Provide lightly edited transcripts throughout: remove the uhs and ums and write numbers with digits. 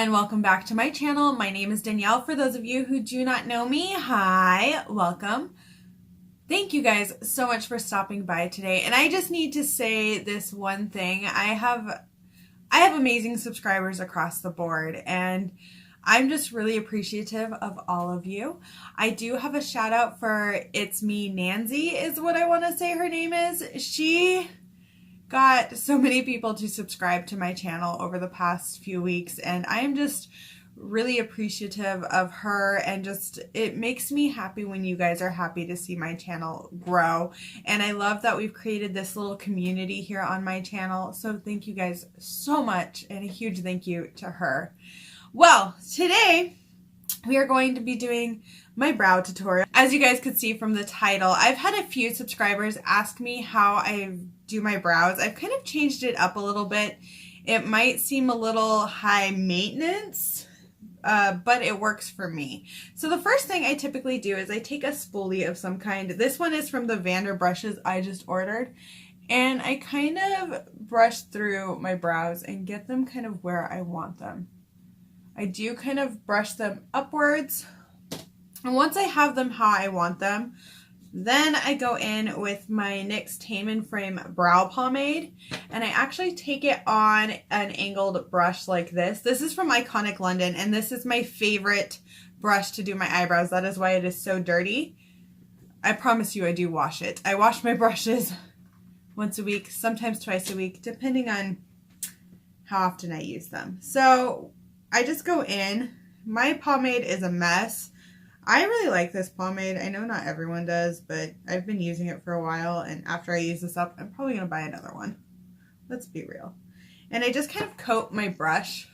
and welcome back to my channel. My name is Danielle. For those of you who do not know me, hi, welcome. Thank you guys so much for stopping by today. And I just need to say this one thing. I have amazing subscribers across the board, and I'm just really appreciative of all of you. I do have a shout out for It's Me Nancy is what I want to say her name is. She got so many people to subscribe to my channel over the past few weeks, and I am just really appreciative of her, and just it makes me happy when you guys are happy to see my channel grow. And I love that we've created this little community here on my channel, so thank you guys so much, and a huge thank you to her. Well, today we are going to be doing my brow tutorial. As you guys could see from the title, I've had a few subscribers ask me how I do my brows. I've kind of changed it up a little bit. It might seem a little high maintenance, but it works for me. So the first thing I typically do is I take a spoolie of some kind. This one is from the Vander brushes I just ordered. And I kind of brush through my brows and get them kind of where I want them. I do kind of brush them upwards. And once I have them how I want them, then I go in with my NYX Tame Frame Brow Pomade, and I actually take it on an angled brush like this. This is from Iconic London, and this is my favorite brush to do my eyebrows. That is why it is so dirty. I promise you I do wash it. I wash my brushes once a week, sometimes twice a week, depending on how often I use them. So I just go in. My pomade is a mess. I really like this pomade. I know not everyone does, but I've been using it for a while, and after I use this up, I'm probably going to buy another one. Let's be real. And I just kind of coat my brush.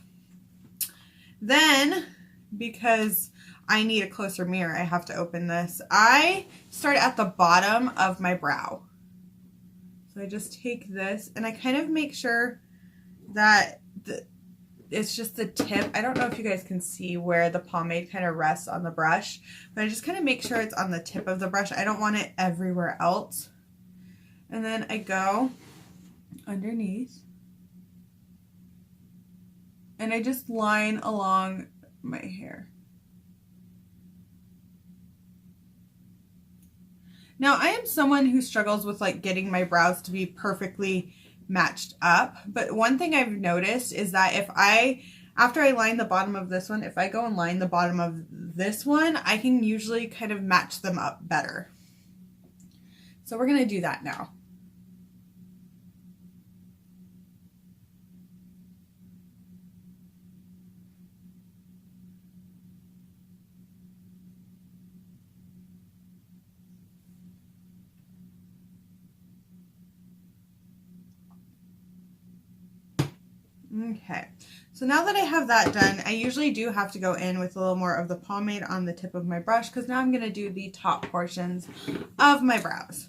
Then, because I need a closer mirror, I have to open this. I start at the bottom of my brow. So I just take this, and I kind of make sure that it's just the tip. I don't know if you guys can see where the pomade kind of rests on the brush, but I just kind of make sure it's on the tip of the brush. I don't want it everywhere else. And then I go underneath, and I just line along my hair. Now, I am someone who struggles with like getting my brows to be perfectly matched up, but one thing I've noticed is that after I line the bottom of this one, if I go and line the bottom of this one, I can usually kind of match them up better. So we're going to do that now. Okay, so now that I have that done, I usually do have to go in with a little more of the pomade on the tip of my brush, because now I'm going to do the top portions of my brows.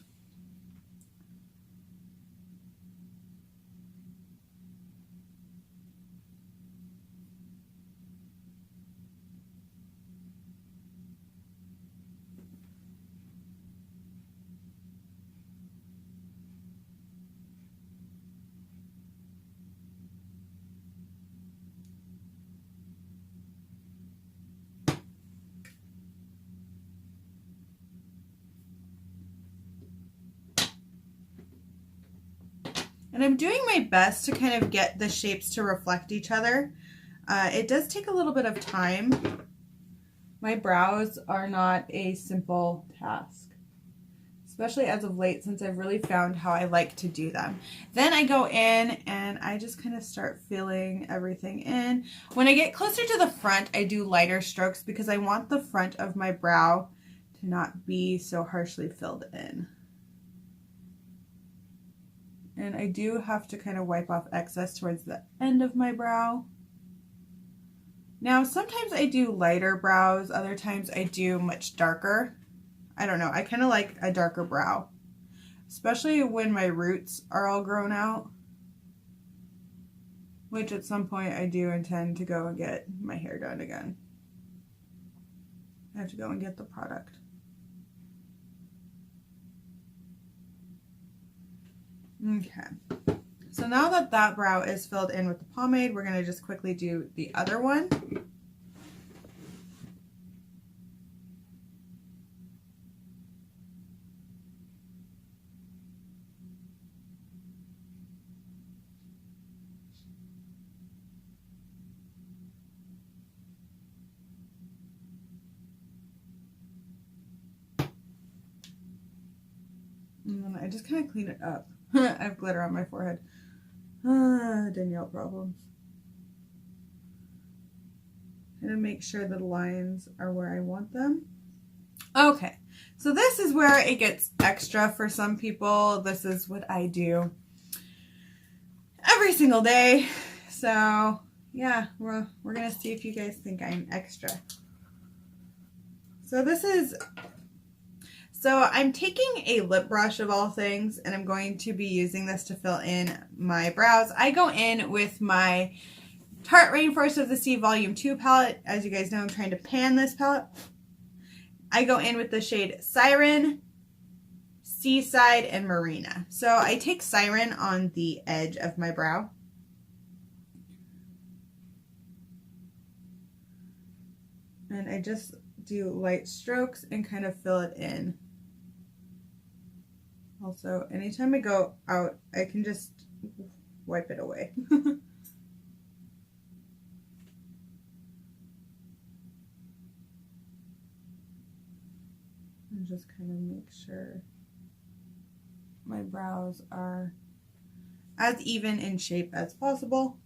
And I'm doing my best to kind of get the shapes to reflect each other. It does take a little bit of time. My brows are not a simple task, especially as of late, since I've really found how I like to do them. Then I go in and I just kind of start filling everything in. When I get closer to the front, I do lighter strokes because I want the front of my brow to not be so harshly filled in. And I do have to kind of wipe off excess towards the end of my brow. Now, sometimes I do lighter brows, other times I do much darker. I don't know, I kind of like a darker brow, especially when my roots are all grown out, which at some point I do intend to go and get my hair done again. I have to go and get the product. Okay, So now that that brow is filled in with the pomade, we're going to just quickly do the other one. And then I just kind of clean it up. I have glitter on my forehead. Danielle problems. And make sure the lines are where I want them. Okay, so this is where it gets extra for some people. This is what I do every single day. So yeah, we're gonna see if you guys think I'm extra. So I'm taking a lip brush of all things, and I'm going to be using this to fill in my brows. I go in with my Tarte Rainforest of the Sea Volume 2 palette. As you guys know, I'm trying to pan this palette. I go in with the shade Siren, Seaside, and Marina. So I take Siren on the edge of my brow. And I just do light strokes and kind of fill it in. Also, anytime I go out, I can just wipe it away. And just kind of make sure my brows are as even in shape as possible.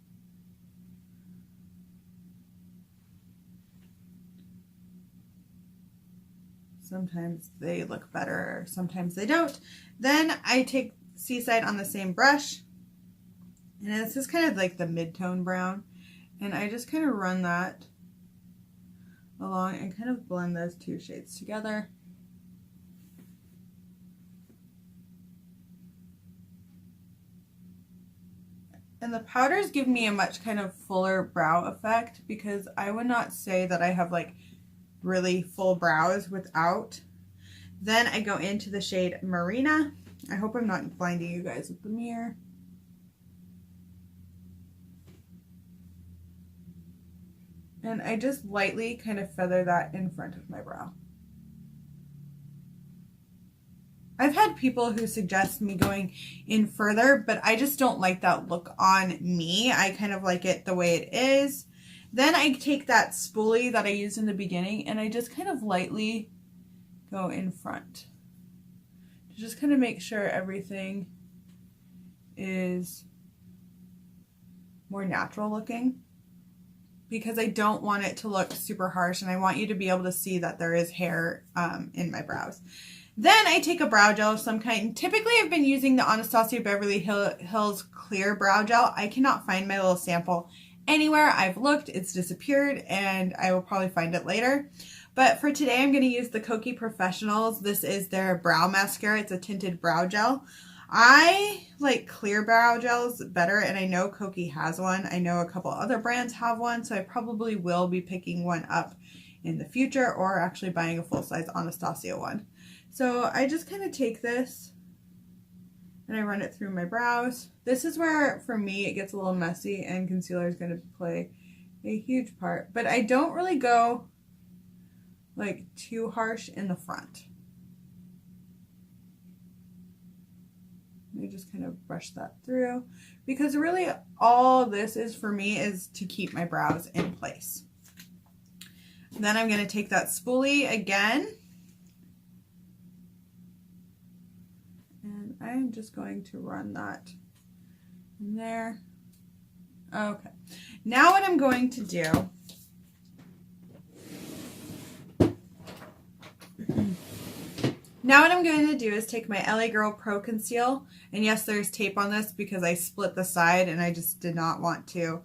Sometimes they look better, sometimes they don't. Then I take Seaside on the same brush, and this is kind of like the mid-tone brown, and I just kind of run that along and kind of blend those two shades together. And the powders give me a much kind of fuller brow effect, because I would not say that I have like really full brows without. Then I go into the shade Marina. I hope I'm not blinding you guys with the mirror. And I just lightly kind of feather that in front of my brow. I've had people who suggest me going in further, but I just don't like that look on me. I kind of like it the way it is. Then I take that spoolie that I used in the beginning, and I just kind of lightly go in front to just kind of make sure everything is more natural looking, because I don't want it to look super harsh, and I want you to be able to see that there is hair in my brows. Then I take a brow gel of some kind. Typically I've been using the Anastasia Beverly Hills Clear Brow Gel. I cannot find my little sample anywhere. I've looked, it's disappeared, and I will probably find it later. But for today, I'm going to use the Kokie Professionals. This is their brow mascara. It's a tinted brow gel. I like clear brow gels better, and I know Kokie has one. I know a couple other brands have one, so I probably will be picking one up in the future, or actually buying a full-size Anastasia one. So I just kind of take this and I run it through my brows. This is where, for me, it gets a little messy, and concealer is going to play a huge part. But I don't really go like too harsh in the front. Let me just kind of brush that through, because really all this is for me is to keep my brows in place. Then I'm going to take that spoolie again, and I'm just going to run that in there. Okay, now what I'm going to do is take my LA Girl Pro Conceal, and yes, there's tape on this because I split the side and I just did not want to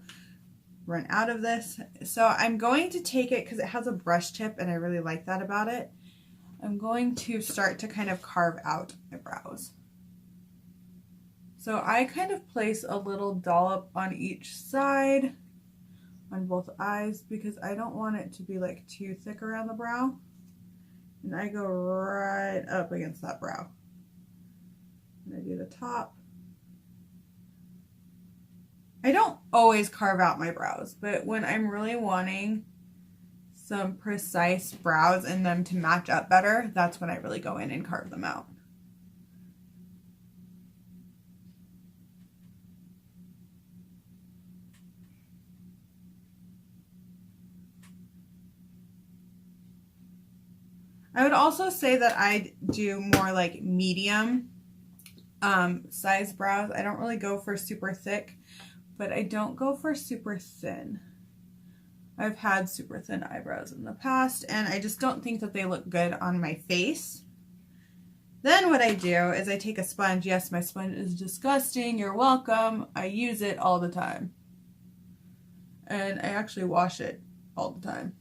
run out of this. So I'm going to take it because it has a brush tip and I really like that about it. I'm going to start to kind of carve out my brows. So I kind of place a little dollop on each side on both eyes, because I don't want it to be like too thick around the brow. And I go right up against that brow. And I do the top I don't always carve out my brows, but when I'm really wanting some precise brows and them to match up better, that's when I really go in and carve them out. I would also say that I do more like medium size brows. I don't really go for super thick, but I don't go for super thin. I've had super thin eyebrows in the past, and I just don't think that they look good on my face. Then what I do is I take a sponge. Yes, my sponge is disgusting. You're welcome. I use it all the time. And I actually wash it all the time.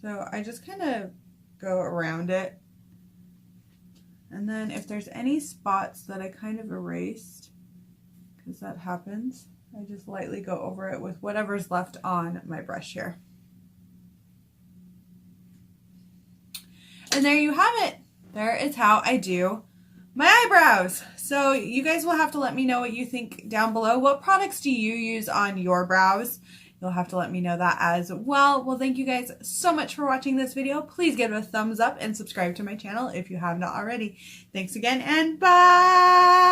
So I just kind of go around it. And then if there's any spots that I kind of erased, because that happens, I just lightly go over it with whatever's left on my brush here. And there you have it. There is how I do my eyebrows. So you guys will have to let me know what you think down below. What products do you use on your brows? You'll have to let me know that as well. Well, thank you guys so much for watching this video. Please give it a thumbs up and subscribe to my channel if you have not already. Thanks again, and bye!